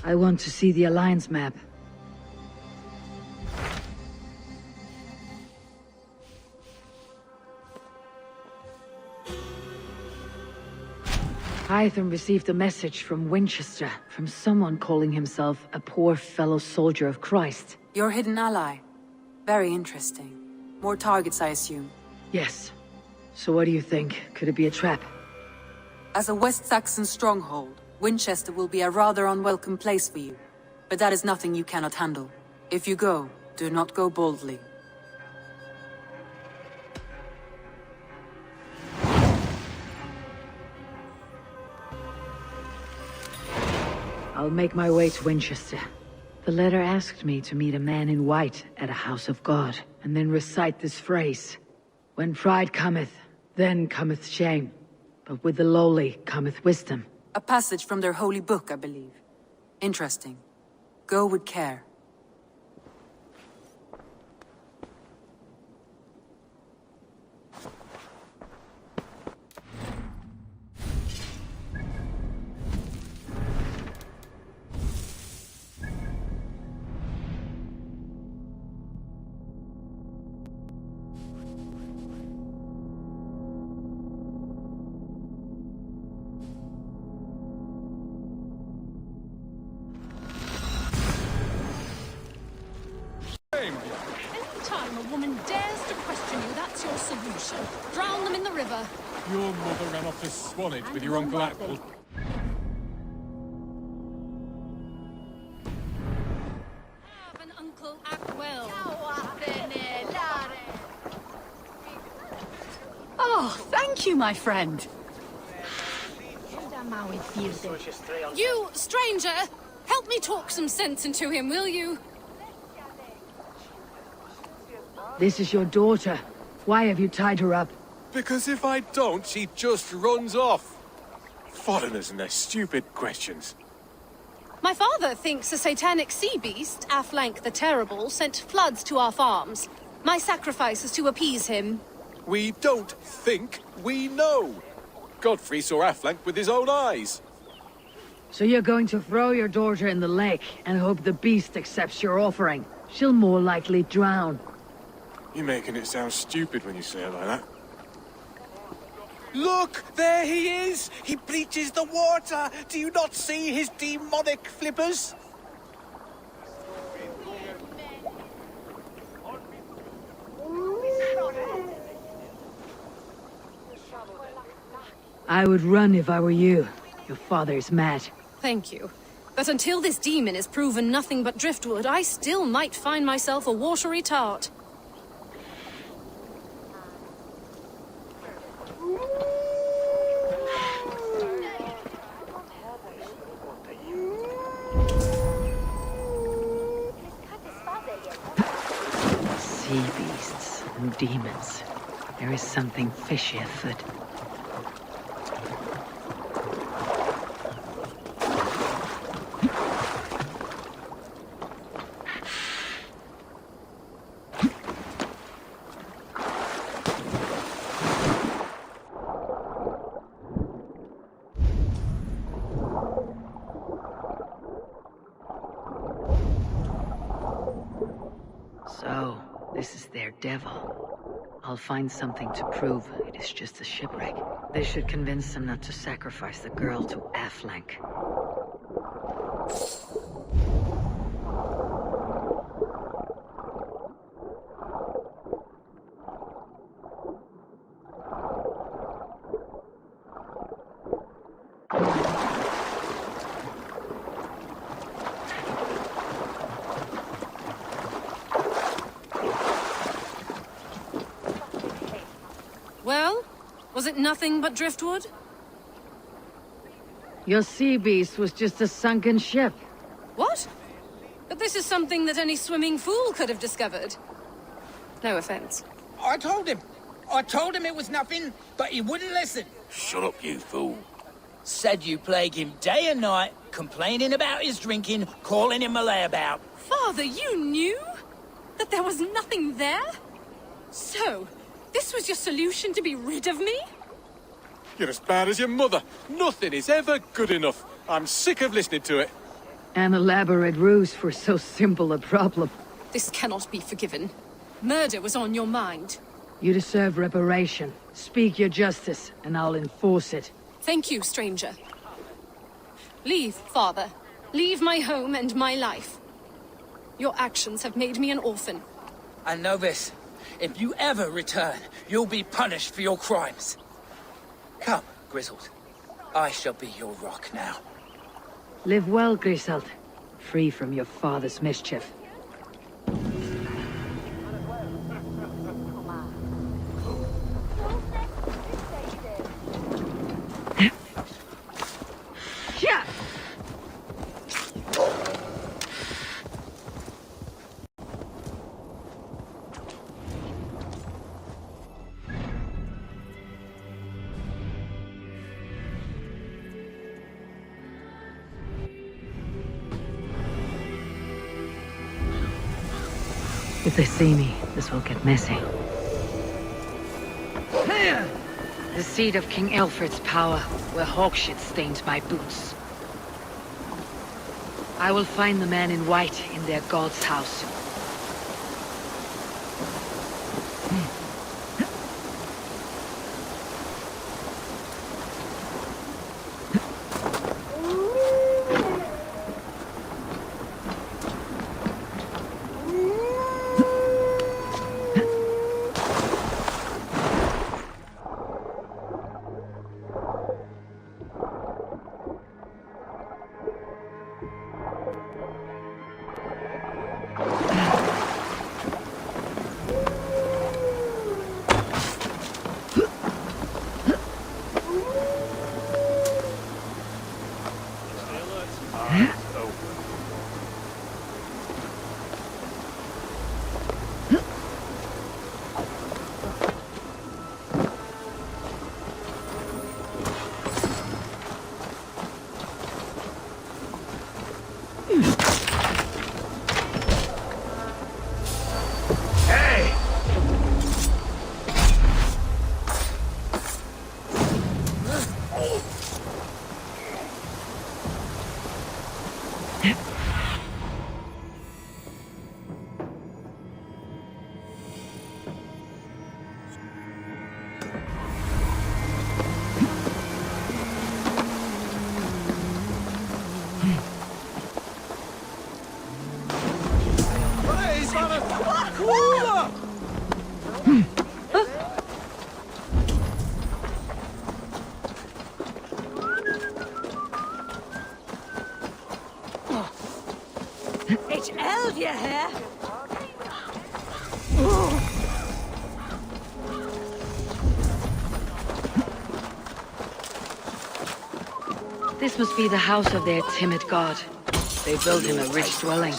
I want to see the Alliance map. Hytham received a message from Winchestre, from someone calling himself a poor fellow soldier of Christ. Your hidden ally. Very interesting. More targets, I assume. Yes. So what do you think? Could it be a trap? As a West Saxon stronghold, Winchestre will be a rather unwelcome place for you. But that is nothing you cannot handle. If you go, do not go boldly. I'll make my way to Winchestre. The letter asked me to meet a man in white at a house of God, and then recite this phrase. When pride cometh, then cometh shame. But with the lowly cometh wisdom. A passage from their holy book, I believe. Interesting. Go with care. Anytime a woman dares to question you, that's your solution. Drown them in the river. Your mother ran off to Swanage with your Uncle Apple. Have an Uncle Ackwell. Oh, thank you, my friend. You, stranger, help me talk some sense into him, will you? This is your daughter. Why have you tied her up? Because if I don't, she just runs off. Foreigners and their stupid questions. My father thinks a satanic sea beast, Aflank the Terrible, sent floods to our farms. My sacrifice is to appease him. We don't think, we know. Godfrey saw Aflank with his own eyes. So you're going to throw your daughter in the lake and hope the beast accepts your offering? She'll more likely drown. You're making it sound stupid when you say it like that. Look! There he is! He bleaches the water! Do you not see his demonic flippers? I would run if I were you. Your father is mad. Thank you. But until this demon is proven nothing but driftwood, I still might find myself a watery tart. Sea beasts and demons. There is something fishy afoot. So, this is their devil. I'll find something to prove it is just a shipwreck. This should convince them not to sacrifice the girl to Aflank. Well, was it nothing but driftwood? Your sea beast was just a sunken ship. What? But this is something that any swimming fool could have discovered. No offense. I told him it was nothing, but he wouldn't listen. Shut up, you fool. Said you plague him day and night, complaining about his drinking, calling him a layabout. Father, you knew? That there was nothing there? So, this was your solution to be rid of me? You're as bad as your mother. Nothing is ever good enough. I'm sick of listening to it. An elaborate ruse for so simple a problem. This cannot be forgiven. Murder was on your mind. You deserve reparation. Speak your justice, and I'll enforce it. Thank you, stranger. Leave, father. Leave my home and my life. Your actions have made me an orphan. I know this. If you ever return, you'll be punished for your crimes. Come, Grizzled. I shall be your rock now. Live well, Grizzled. Free from your father's mischief. If they see me, this will get messy. The seat of King Alfred's power, where hawkshit stains my boots. I will find the man in white in their god's house. This must be the house of their timid god. They built him a rich dwelling.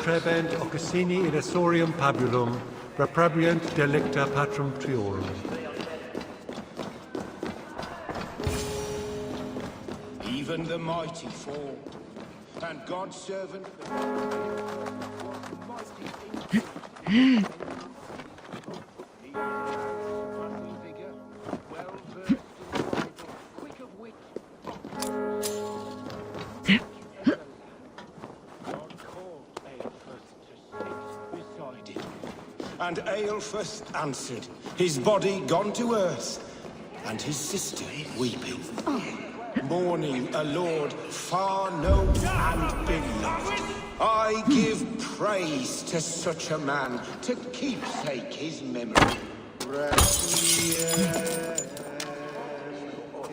Trebent Ocassini Illusorium Pabulum, Reprobient Delicta Patrum Triorum. Even the mighty fall, and God's servant. And Aelfirst answered, his body gone to earth, and his sister weeping, mourning a lord far known and beloved. I give praise to such a man, to keepsake his memory. Requiem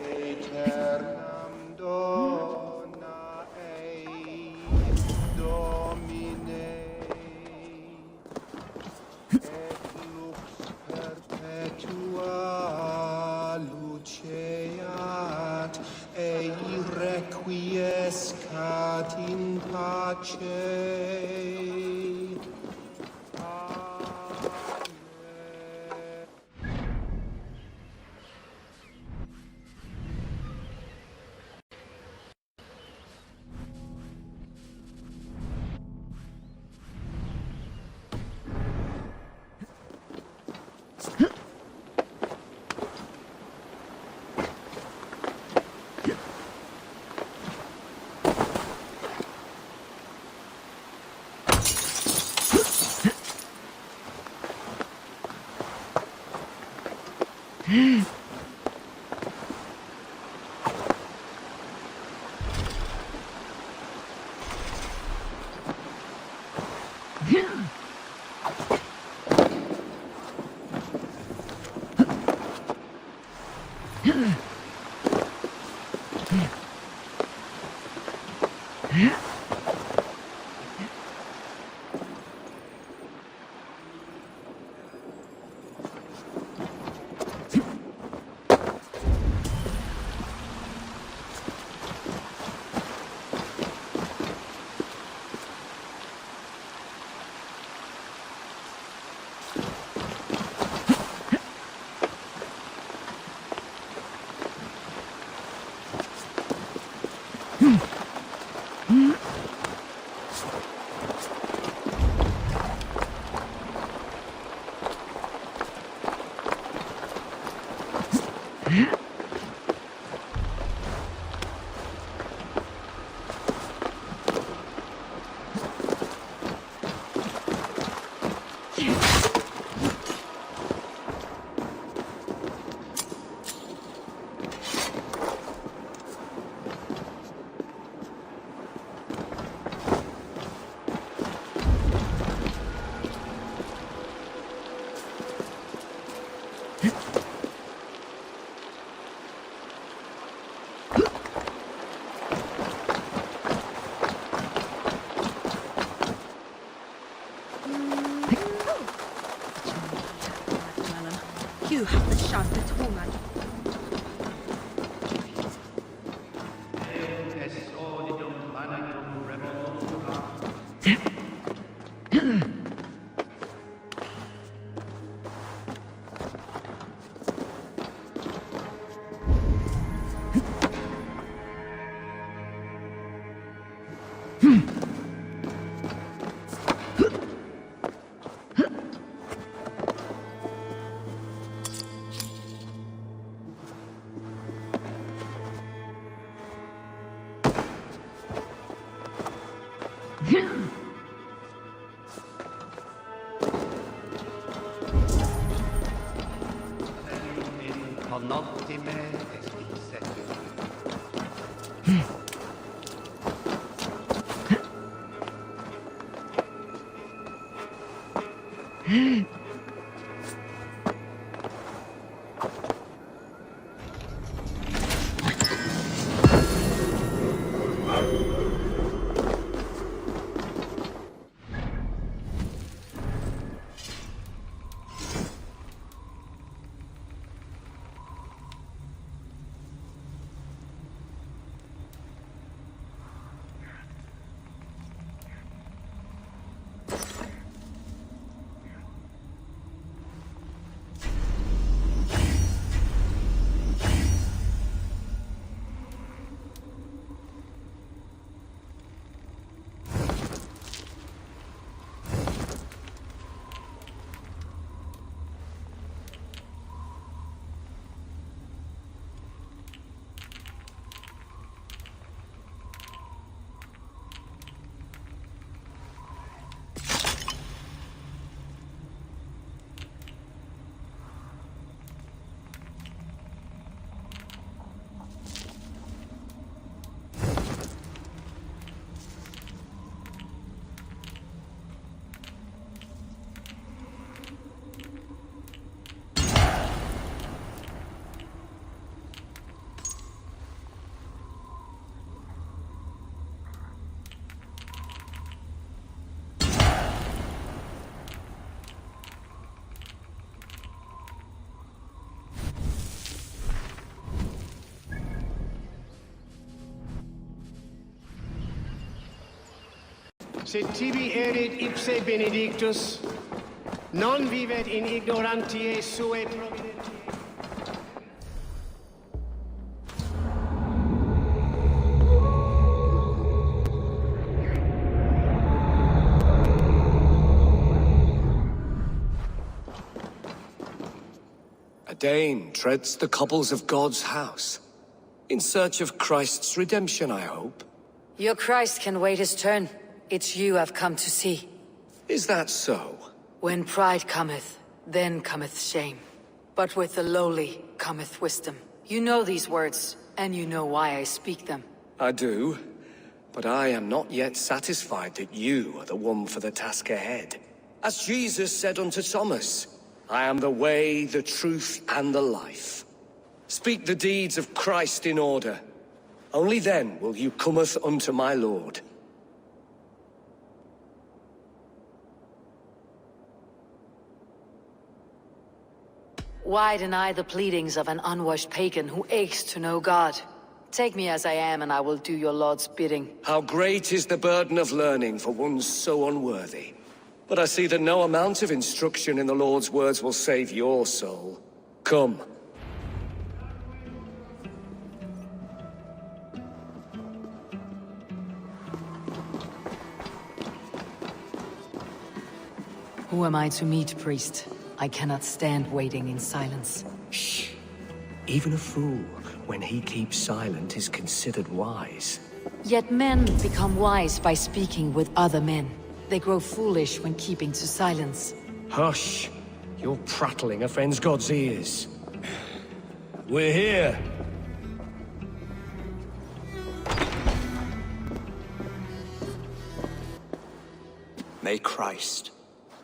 aeternam dona ei Domine. Perpetua luceat, ei requiescat in pace. You have the sharpest woman. Sit tibi erit ipse benedictus, non vivet in ignorantiae sue providentiae. A Dane treads the cobbles of God's house. In search of Christ's redemption, I hope. Your Christ can wait his turn. It's you I've come to see. Is that so? When pride cometh, then cometh shame. But with the lowly cometh wisdom. You know these words, and you know why I speak them. I do, but I am not yet satisfied that you are the one for the task ahead. As Jesus said unto Thomas, I am the way, the truth, and the life. Speak the deeds of Christ in order. Only then will you cometh unto my Lord. Why deny the pleadings of an unwashed pagan who aches to know God? Take me as I am, and I will do your Lord's bidding. How great is the burden of learning for one so unworthy. But I see that no amount of instruction in the Lord's words will save your soul. Come. Who am I to meet, priest? I cannot stand waiting in silence. Shh. Even a fool, when he keeps silent, is considered wise. Yet men become wise by speaking with other men. They grow foolish when keeping to silence. Hush! Your prattling offends God's ears. We're here! May Christ,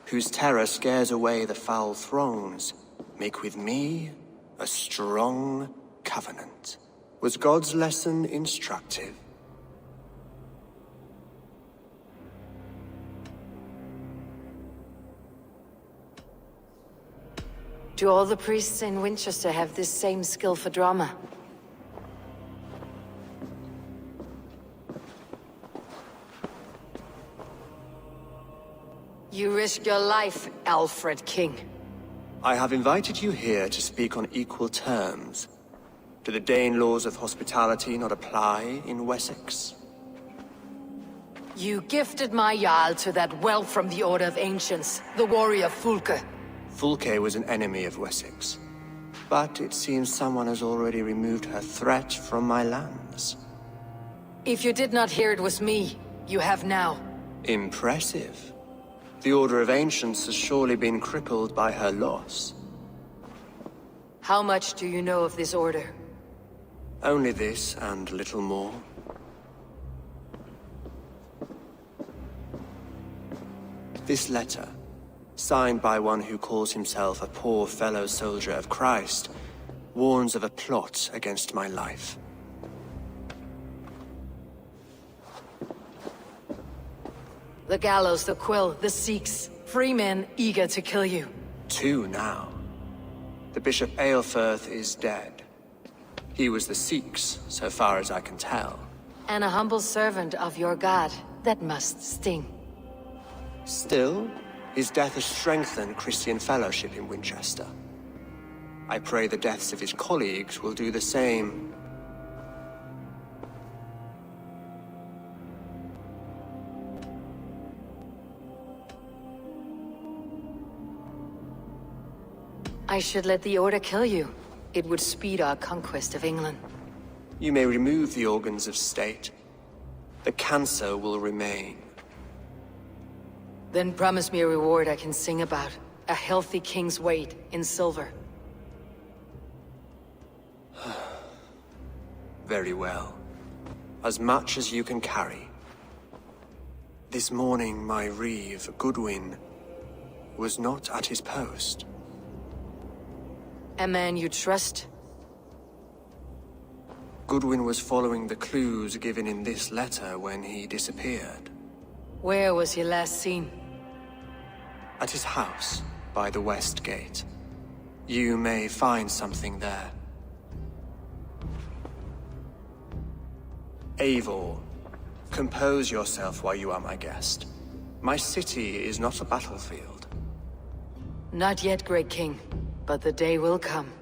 whose terror scares away the foul thrones, make with me a strong covenant. Was God's lesson instructive? Do all the priests in Winchester have this same skill for drama? You risk your life, Alfred King. I have invited you here to speak on equal terms. Do the Dane laws of hospitality not apply in Wessex? You gifted my Jarl to that whelp from the Order of Ancients, the warrior Fulke. Fulke was an enemy of Wessex. But it seems someone has already removed her threat from my lands. If you did not hear it was me, you have now. Impressive. The Order of Ancients has surely been crippled by her loss. How much do you know of this order? Only this, and little more. This letter, signed by one who calls himself a poor fellow soldier of Christ, warns of a plot against my life. The Gallows, the Quill, the Sikhs, free men eager to kill you. 2 now. The Bishop Eilfirth is dead. He was the Sikhs, so far as I can tell. And a humble servant of your god. That must sting. Still, his death has strengthened Christian fellowship in Winchester. I pray the deaths of his colleagues will do the same. I should let the Order kill you. It would speed our conquest of England. You may remove the organs of state. The cancer will remain. Then promise me a reward I can sing about. A healthy king's weight in silver. Very well. As much as you can carry. This morning, my reeve, Goodwin, was not at his post. A man you trust? Goodwin was following the clues given in this letter when he disappeared. Where was he last seen? At his house, by the west gate. You may find something there. Eivor, compose yourself while you are my guest. My city is not a battlefield. Not yet, great king, but the day will come.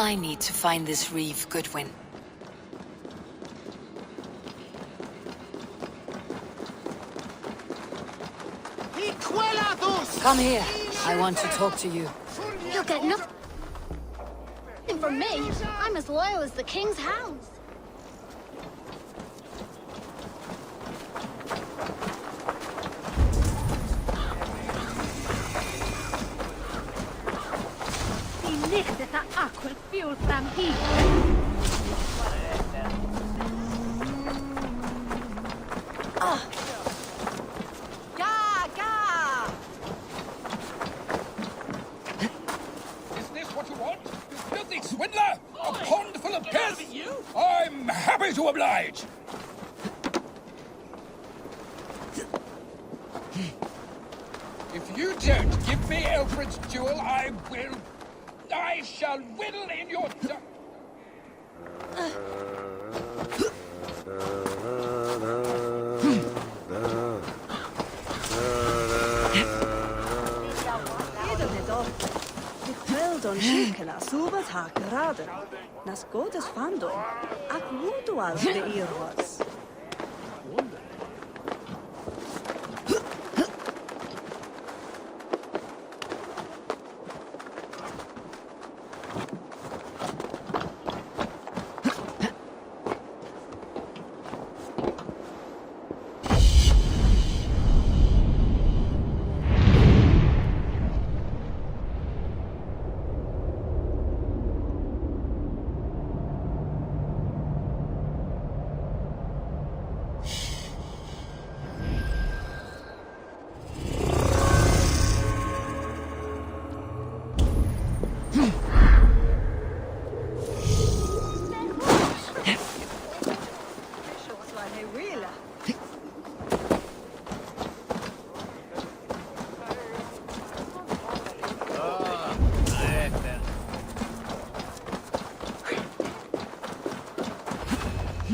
I need to find this Reeve, Goodwin. Come here. I want to talk to you. You'll get nothing from me. I'm as loyal as the king's hounds. Die lichte sa aquel fuel from here. I'm happy to oblige. If you don't give me Alfred's jewel, I shall whittle in your duck. Don Shikela subat ha gerade. Nas godes fando. Ak wudu als de Eivors.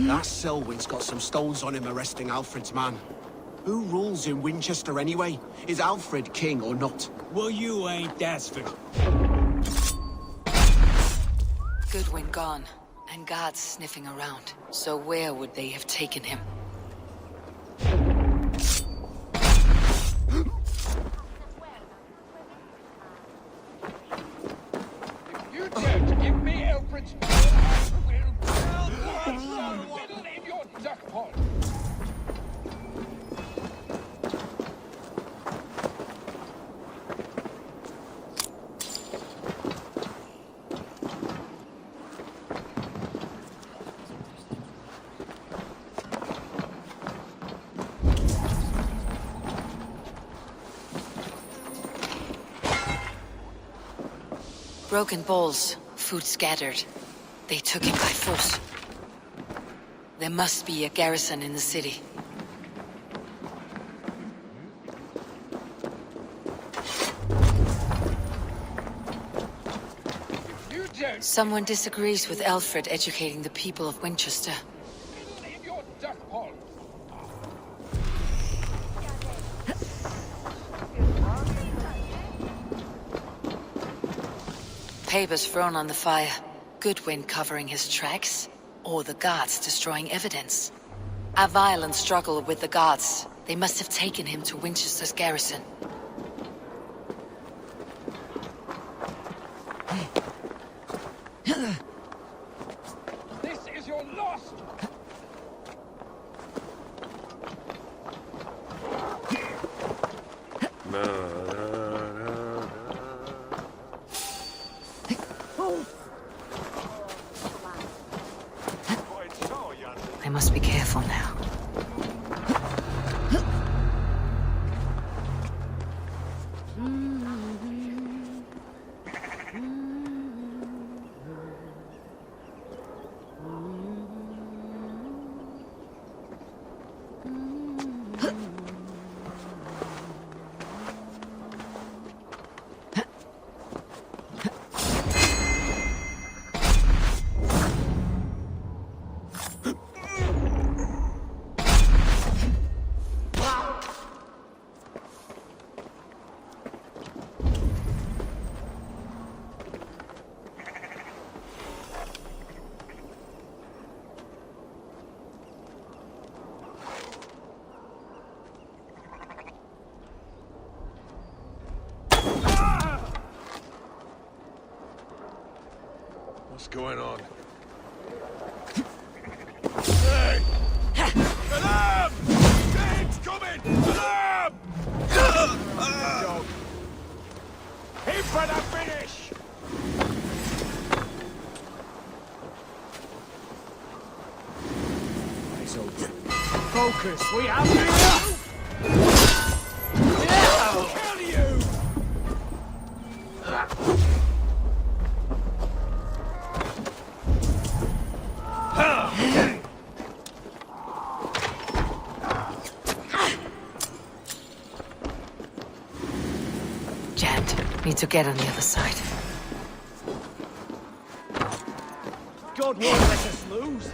That Selwyn's got some stones on him arresting Alfred's man. Who rules in Winchester anyway? Is Alfred king or not? Well, you ain't desperate. Goodwin gone, and guards sniffing around. So where would they have taken him? If you don't give me Alfred's jewel, I shall whittle in your duck pond. Broken bowls, food scattered. They took him by force. There must be a garrison in the city. Someone disagrees with Alfred educating the people of Winchester. In your duck pond. Papers thrown on the fire. Goodwin covering his tracks, or the guards destroying evidence. A violent struggle with the guards. They must have taken him to Winchester's garrison. This is your lost. I must be careful now. going on. Hey! Alarm! Dane's coming! Alarm! Aim for the finish! Focus, we have you! Kill you! Jammed. Need to get on the other side. God won't let us lose.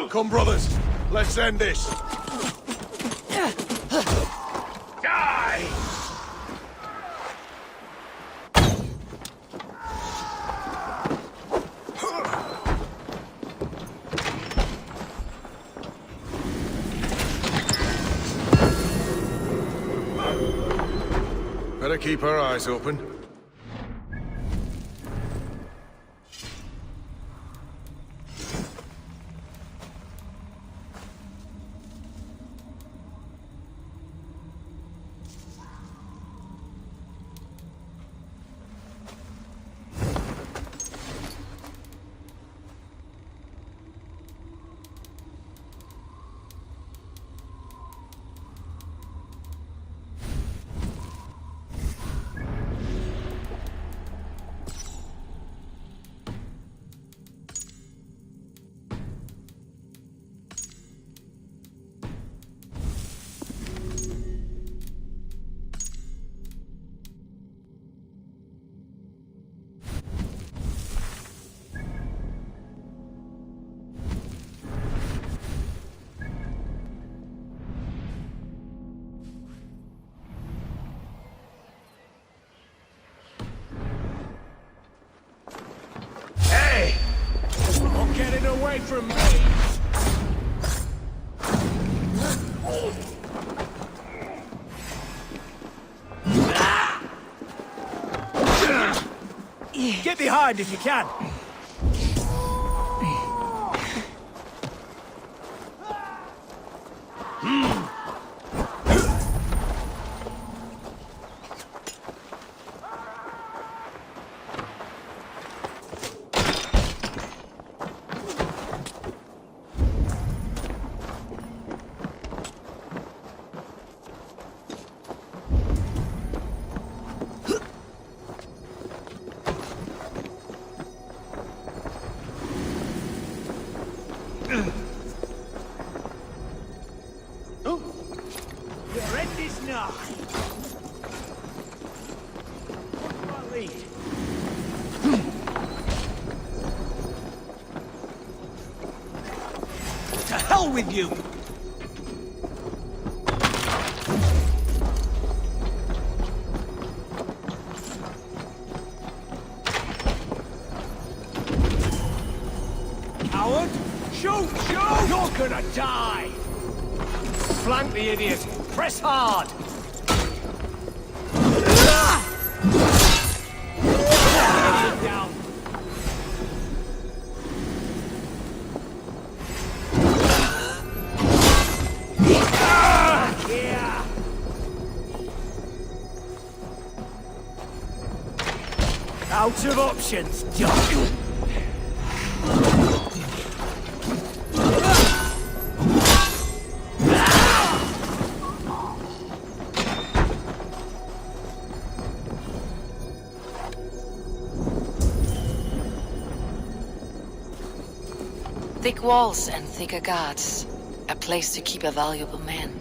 Come, brothers. Let's end this. Die! Better keep our eyes open. Getting away from me! Get behind if you can. Your end is nigh. What do I lead? To hell with you! Coward! Shoot! Shoot! You're gonna die! Flank the idiot! Press hard! Down. Here! Out of options, Doc! Thick walls and thicker guards. A place to keep a valuable man.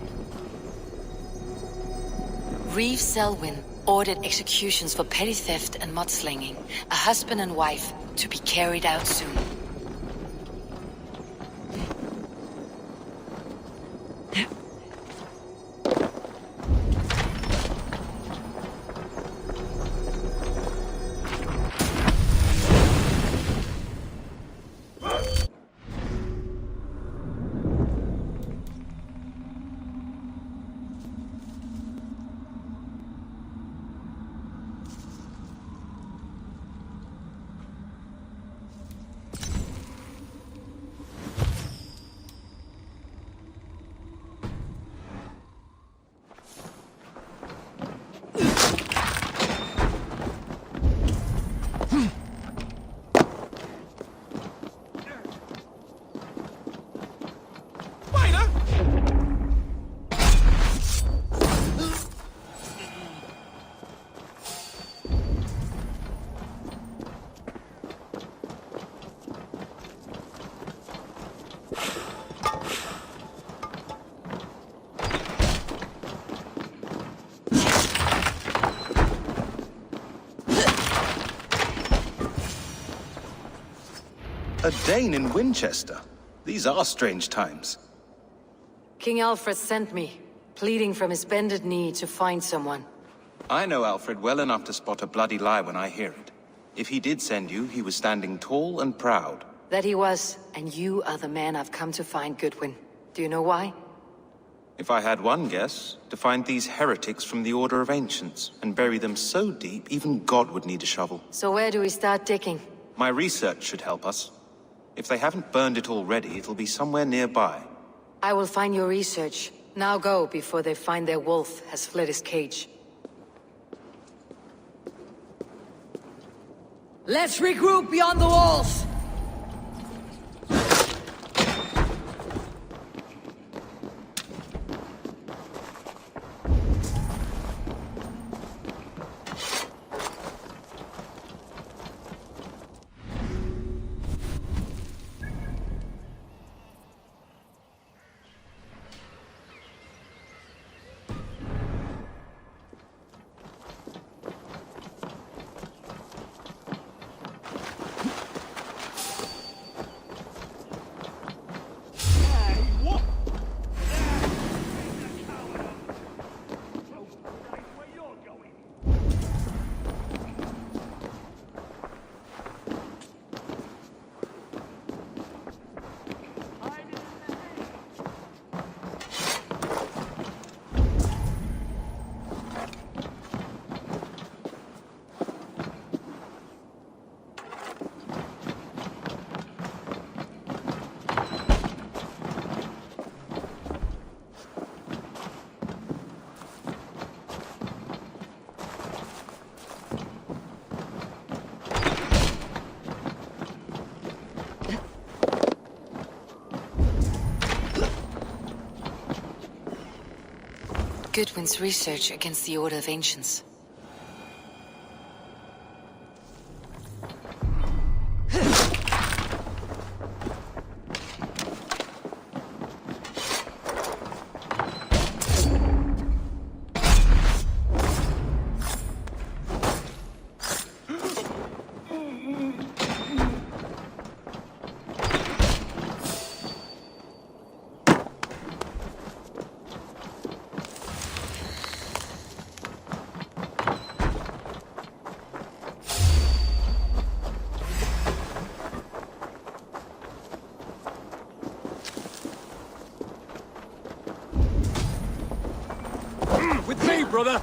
Reeve Selwyn ordered executions for petty theft and mudslinging. A husband and wife to be carried out soon. A Dane in Winchester? These are strange times. King Alfred sent me, pleading from his bended knee to find someone. I know Alfred well enough to spot a bloody lie when I hear it. If he did send you, he was standing tall and proud. That he was, and you are the man I've come to find, Goodwin. Do you know why? If I had one guess, to find these heretics from the Order of Ancients, and bury them so deep, even God would need a shovel. So where do we start digging? My research should help us. If they haven't burned it already, it'll be somewhere nearby. I will find your research. Now go, before they find their wolf has fled his cage. Let's regroup beyond the walls! Goodwin's research against the Order of Ancients. With me, brother!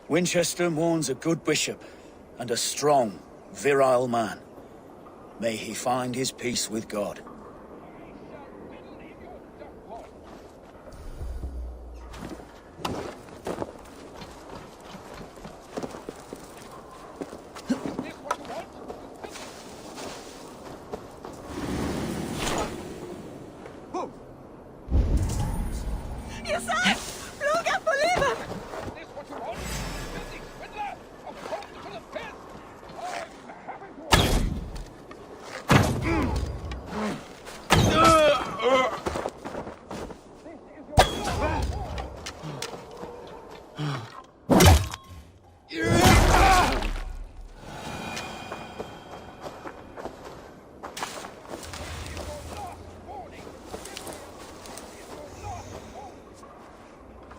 Winchester mourns a good bishop and a strong, virile man. May he find his peace with God.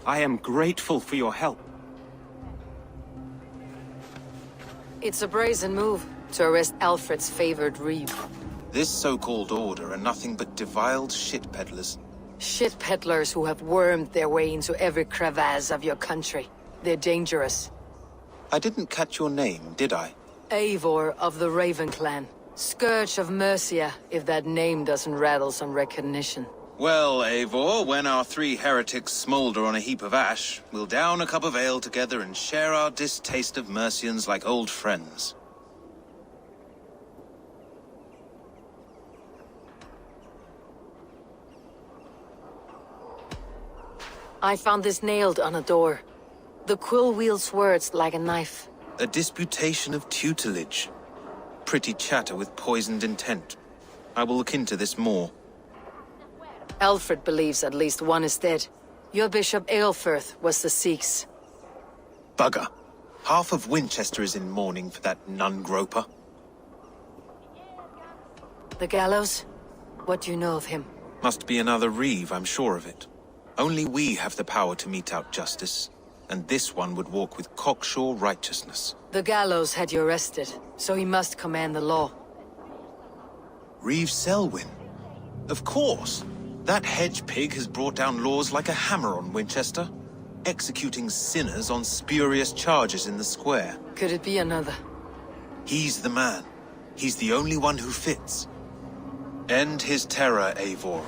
I am grateful for your help. It's a brazen move to arrest Alfred's favored Reeve. This so-called order are nothing but deviled shit peddlers. Shit peddlers who have wormed their way into every crevasse of your country. They're dangerous. I didn't catch your name, did I? Eivor of the Raven Clan. Scourge of Mercia, if that name doesn't rattle some recognition. Well, Eivor, when our three heretics smolder on a heap of ash, we'll down a cup of ale together and share our distaste of Mercians like old friends. I found this nailed on a door. The quill wields words like a knife. A disputation of tutelage. Pretty chatter with poisoned intent. I will look into this more. Alfred believes at least one is dead. Your Bishop Aelfirth was the Sikhs. Bugger. Half of Winchester is in mourning for that nun-groper. The Gallows? What do you know of him? Must be another Reeve, I'm sure of it. Only we have the power to mete out justice, and this one would walk with cocksure righteousness. The Gallows had you arrested, so he must command the law. Reeve Selwyn? Of course! That hedge pig has brought down laws like a hammer on Winchester, executing sinners on spurious charges in the square. Could it be another? He's the man. He's the only one who fits. End his terror, Eivor.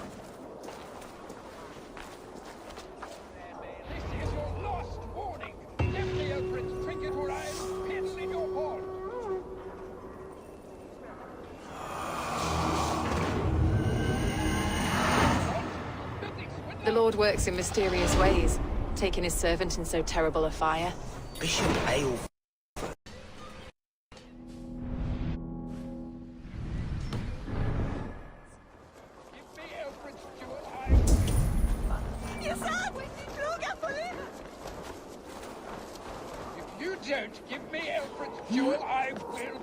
The Lord works in mysterious ways, taking his servant in so terrible a fire. Bishop Eilf. If you don't give me Alfred's jewel, I will...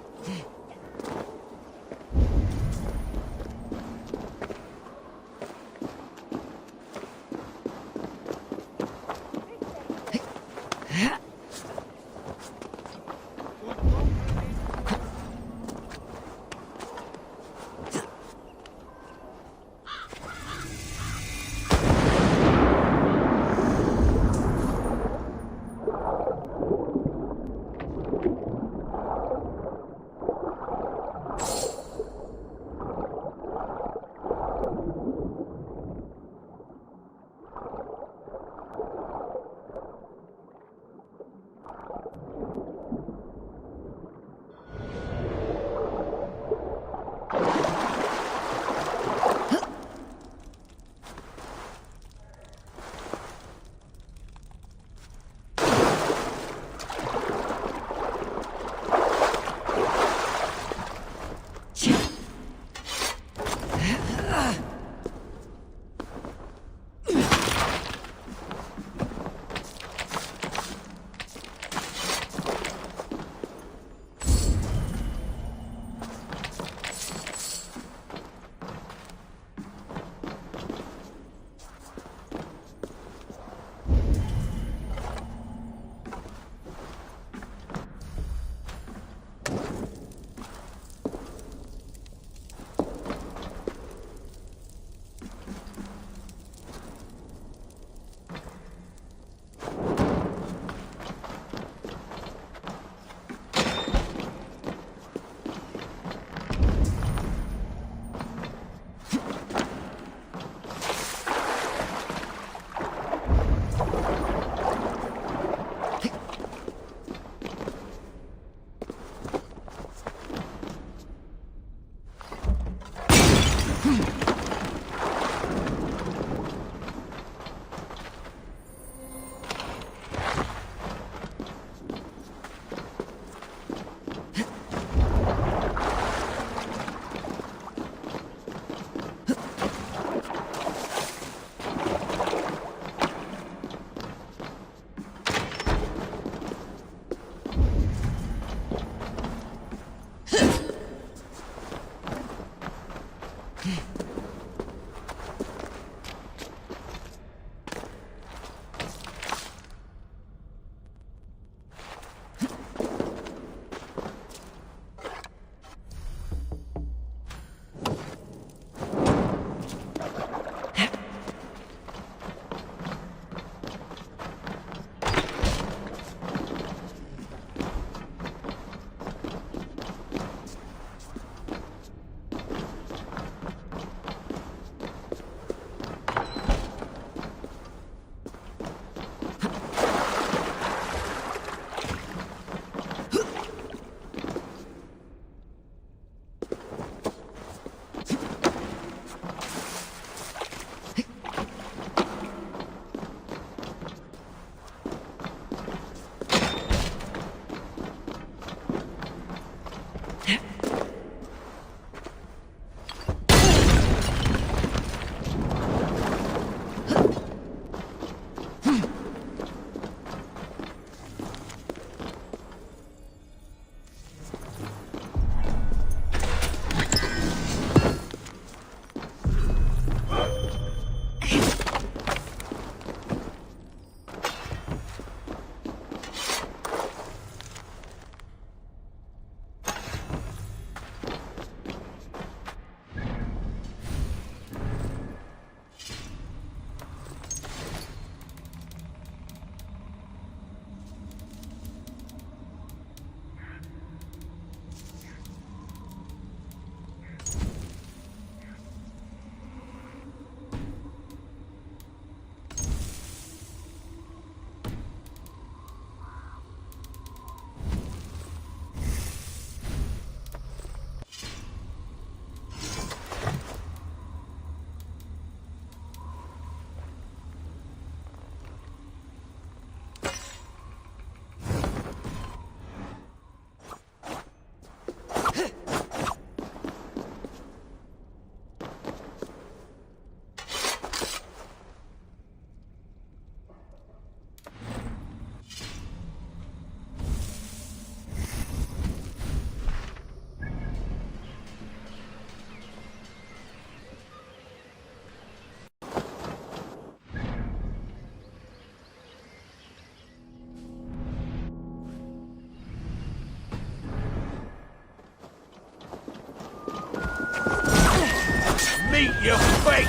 Meet your fate!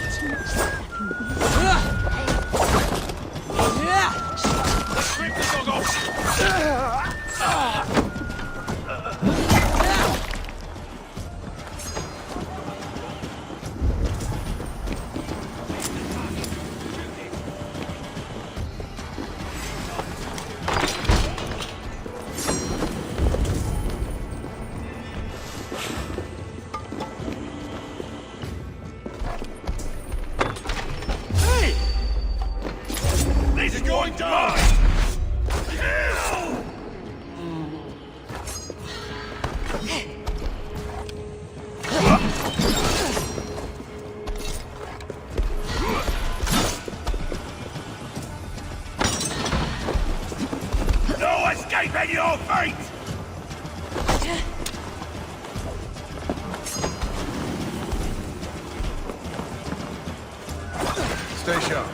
Rip the dog off! He's going down! No escaping your fate! Stay sharp.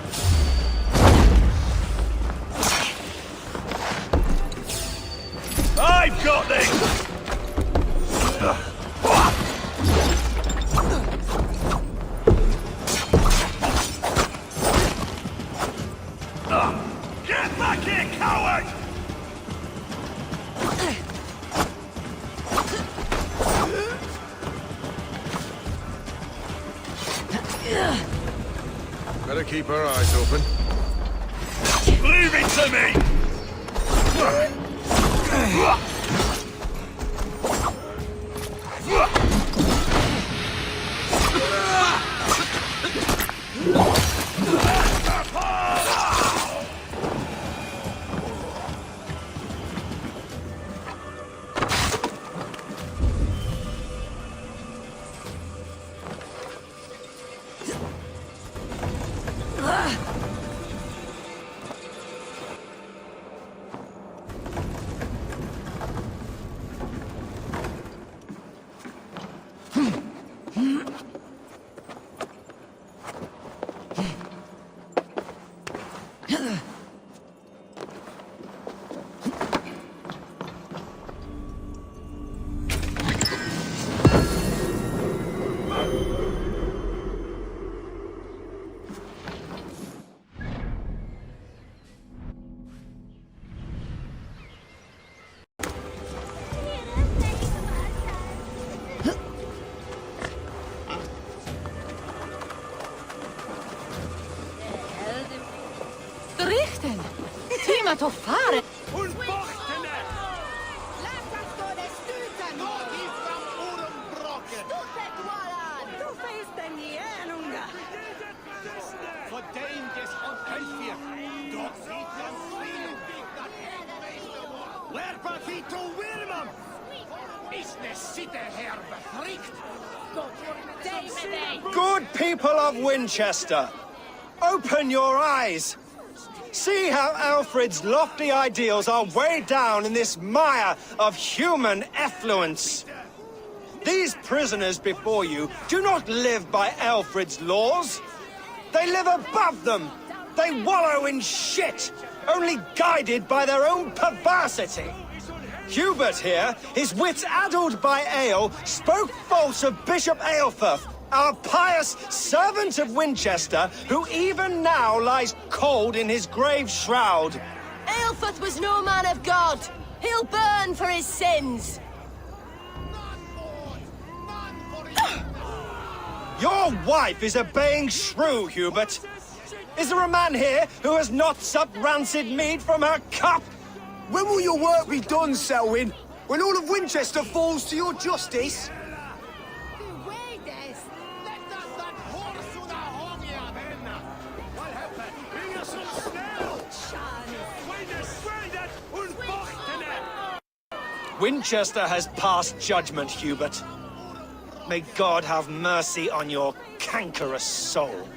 I've got this! Get back here, coward! Better keep our eyes open. Leave it to me! Richten! Tima to fare! Good people of Winchester, open your eyes. See how Alfred's lofty ideals are weighed down in this mire of human effluence. These prisoners before you do not live by Alfred's laws. They live above them. They wallow in shit, only guided by their own perversity. Hubert here, his wits addled by ale, spoke false of Bishop Aelfirth, our pious servant of Winchester, who even now lies cold in his grave shroud. Aelfirth was no man of God. He'll burn for his sins. Your wife is a baying shrew, Hubert. Is there a man here who has not supped rancid mead from her cup? When will your work be done, Selwyn? When all of Winchester falls to your justice? Winchester has passed judgment, Hubert. May God have mercy on your cankerous soul.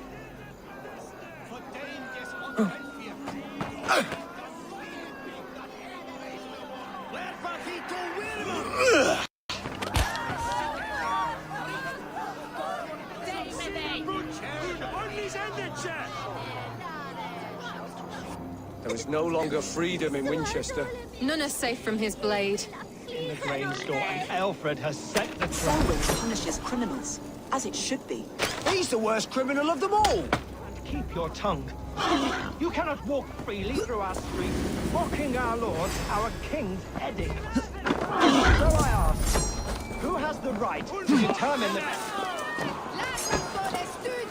There is no longer freedom in Winchester. None are safe from his blade. In the grain store, and Alfred has set the trap. Selwyn punishes criminals. as it should be. He's the worst criminal of them all! Keep your tongue. You cannot walk freely through our streets, mocking our lord, our king's edict. So I ask, who has the right to determine the...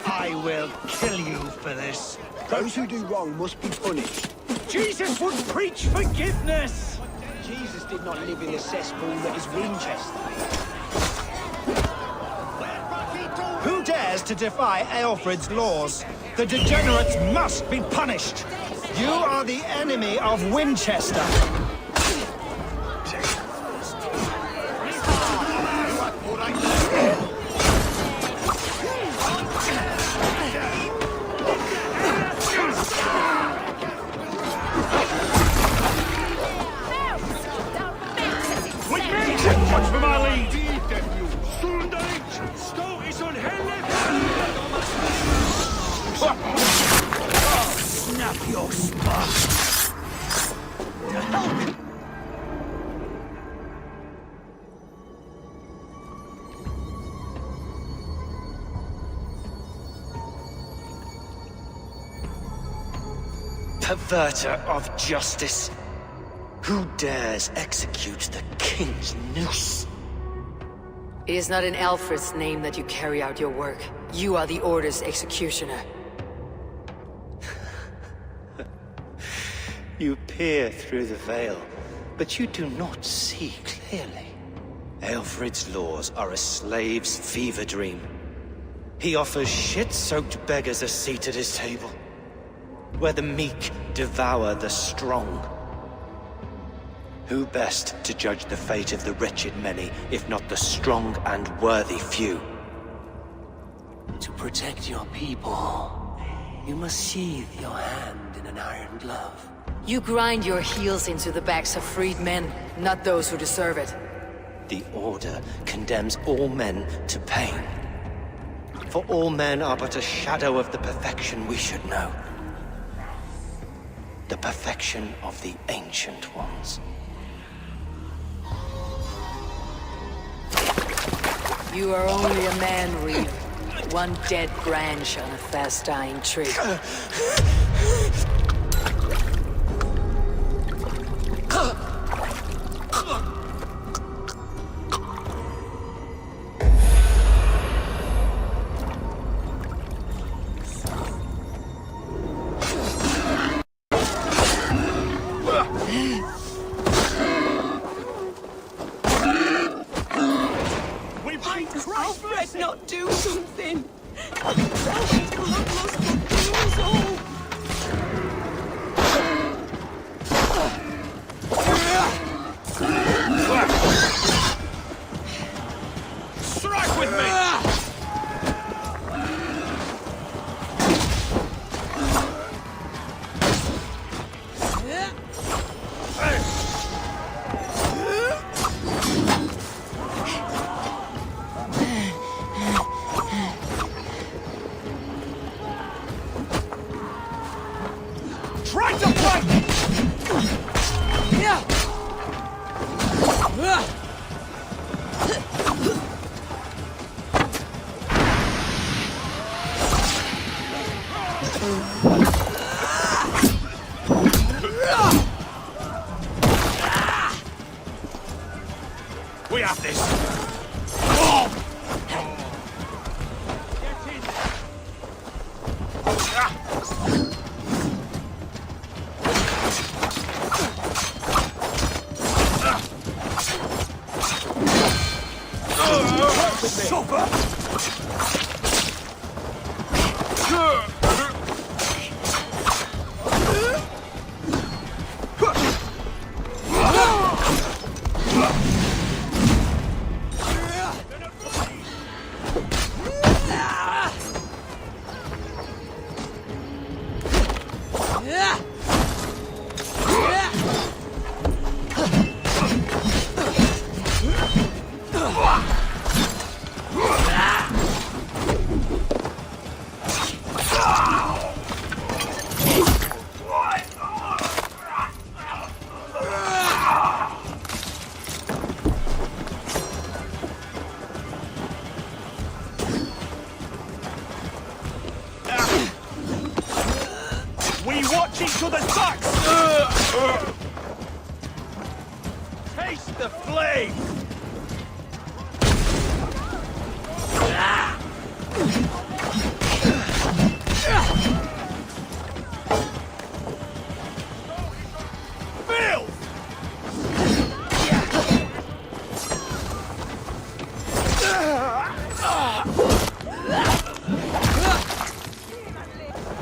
I will kill you for this. Those who do wrong must be punished. Jesus would preach forgiveness! Jesus did not live in the cesspool that is Winchester. Who dares to defy Aelfred's laws? The degenerates must be punished! You are the enemy of Winchester! Watch for my lead! Stå is on Snap your spot! Perverter of justice! Who dares execute the king's noose? It is not in Alfred's name that you carry out your work. You are the Order's executioner. You peer through the veil, but you do not see clearly. Aelfred's laws are a slave's fever dream. He offers shit-soaked beggars a seat at his table, where the meek devour the strong. Who best to judge the fate of the wretched many, if not the strong and worthy few? To protect your people, you must sheathe your hand in an iron glove. You grind your heels into the backs of freed men, not those who deserve it. The Order condemns all men to pain. For all men are but a shadow of the perfection we should know. The perfection of the Ancient Ones. You are only a man, Reeve. One dead branch on a fast-dying tree. Alfred, not do something! Precious blood must consume us all! Strike with me! Try to fight! Yeah! We have this! Oh! We watch each other's backs! Taste the flame!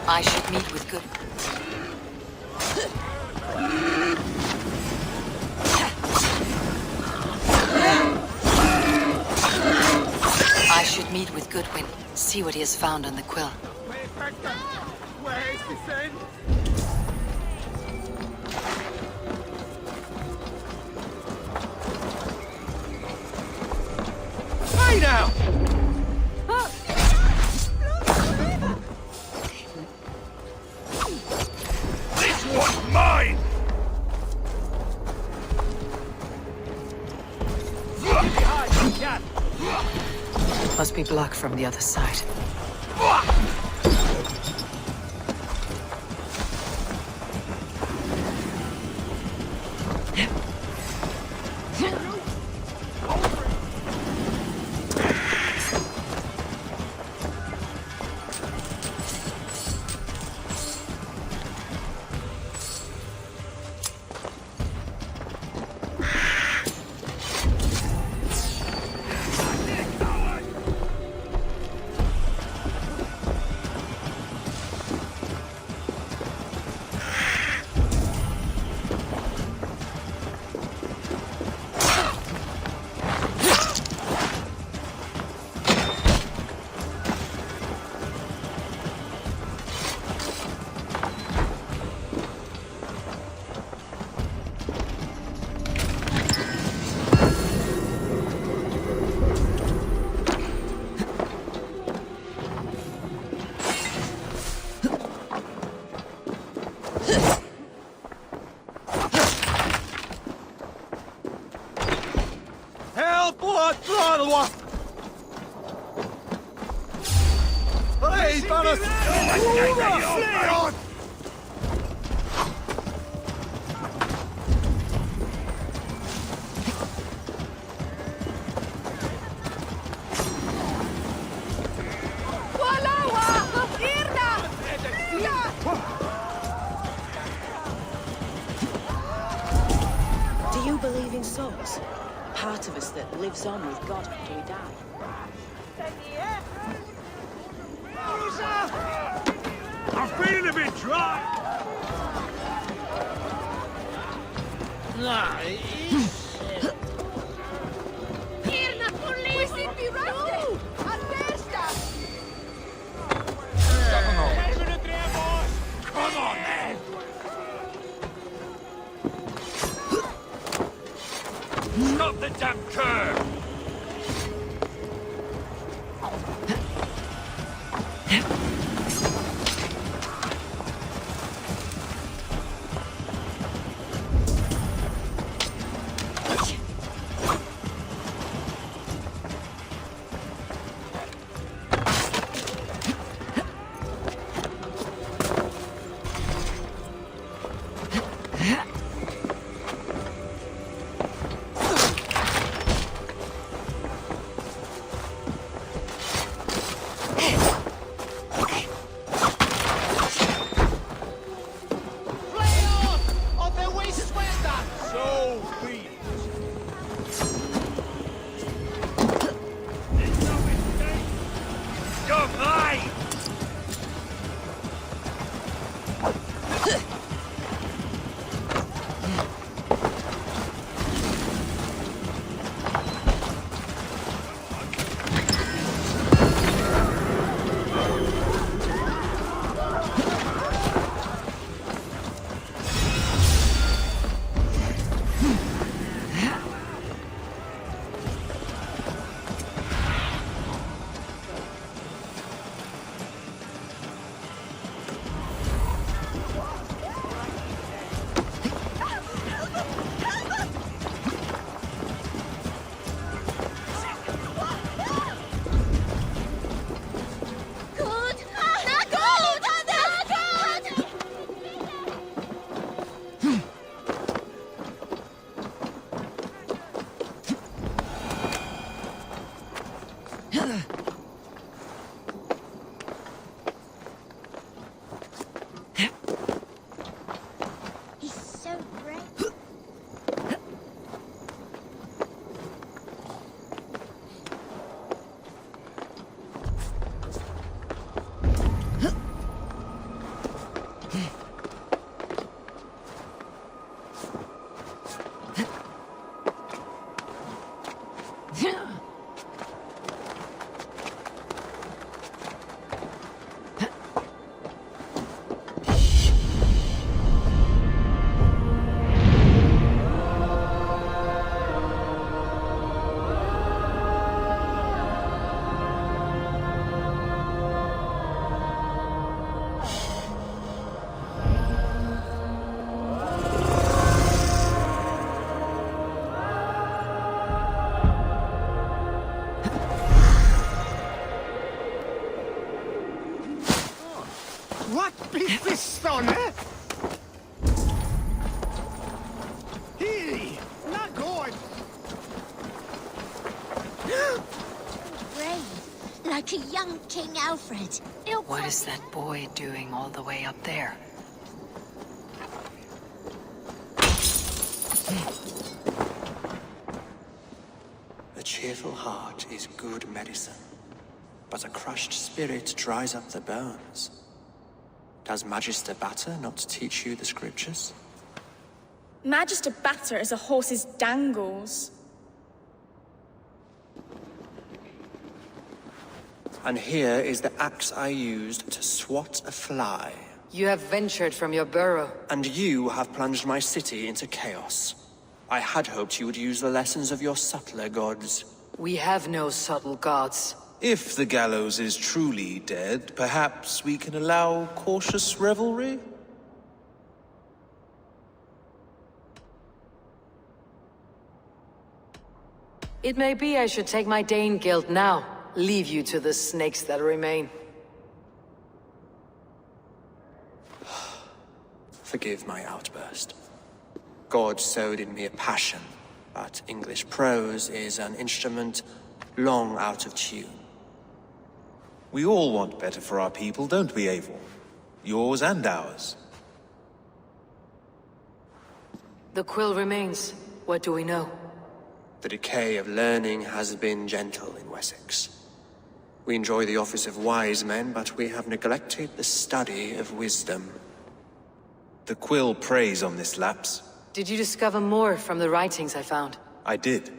I should meet with good... I should meet with Goodwin, see what he has found on the quill. Where is this end? Hey now! This one's mine! Must be blocked from the other side. Do you believe in souls? Part of us that lives on with God after we die. I'm feeling a bit dry! Nah, Come on, man! Stop the damn curve! What is this, son, eh? Hey, not good. Brave, like a young King Alfred. What is that boy doing all the way up there? A cheerful heart is good medicine, but a crushed spirit dries up the bones. Does Magister Batter not teach you the scriptures? Magister Batter is a horse's dangles. And here is the axe I used to swat a fly. You have ventured from your burrow. And you have plunged my city into chaos. I had hoped you would use the lessons of your subtler gods. We have no subtle gods. If the Gallows is truly dead, perhaps we can allow cautious revelry? It may be I should take my Dane guild now. Leave you to the snakes that remain. Forgive my outburst. God sowed in me a passion, but English prose is an instrument long out of tune. We all want better for our people, don't we, Eivor? Yours and ours. The quill remains. What do we know? The decay of learning has been gentle in Wessex. We enjoy the office of wise men, but we have neglected the study of wisdom. The quill preys on this lapse. Did you discover more from the writings I found? I did.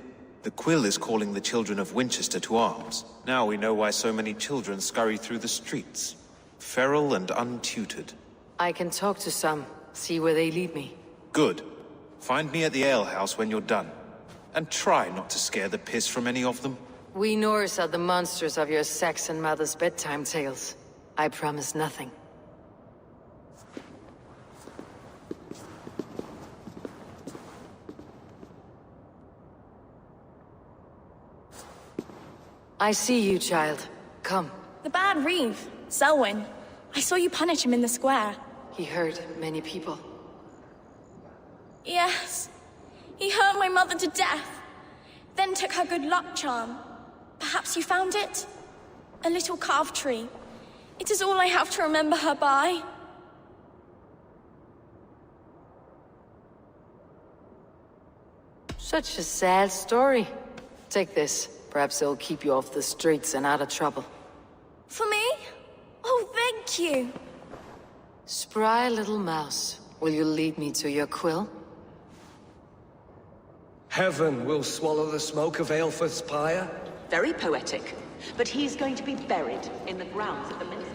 The quill is calling the children of Winchester to arms. Now we know why so many children scurry through the streets. Feral and untutored. I can talk to some, see where they lead me. Good. Find me at the alehouse when you're done. And try not to scare the piss from any of them. We Norse are the monsters of your Saxon mother's bedtime tales. I promise nothing. I see you, child. Come. The bad Reeve, Selwyn. I saw you punish him in the square. He hurt many people. Yes. He hurt my mother to death. Then took her good luck charm. Perhaps you found it? A little carved tree. It is all I have to remember her by. Such a sad story. Take this. Perhaps it'll keep you off the streets and out of trouble. For me? Oh, thank you. Spry little mouse. Will you lead me to your quill? Heaven will swallow the smoke of Aelfred's pyre. Very poetic. But he's going to be buried in the grounds of the ministry.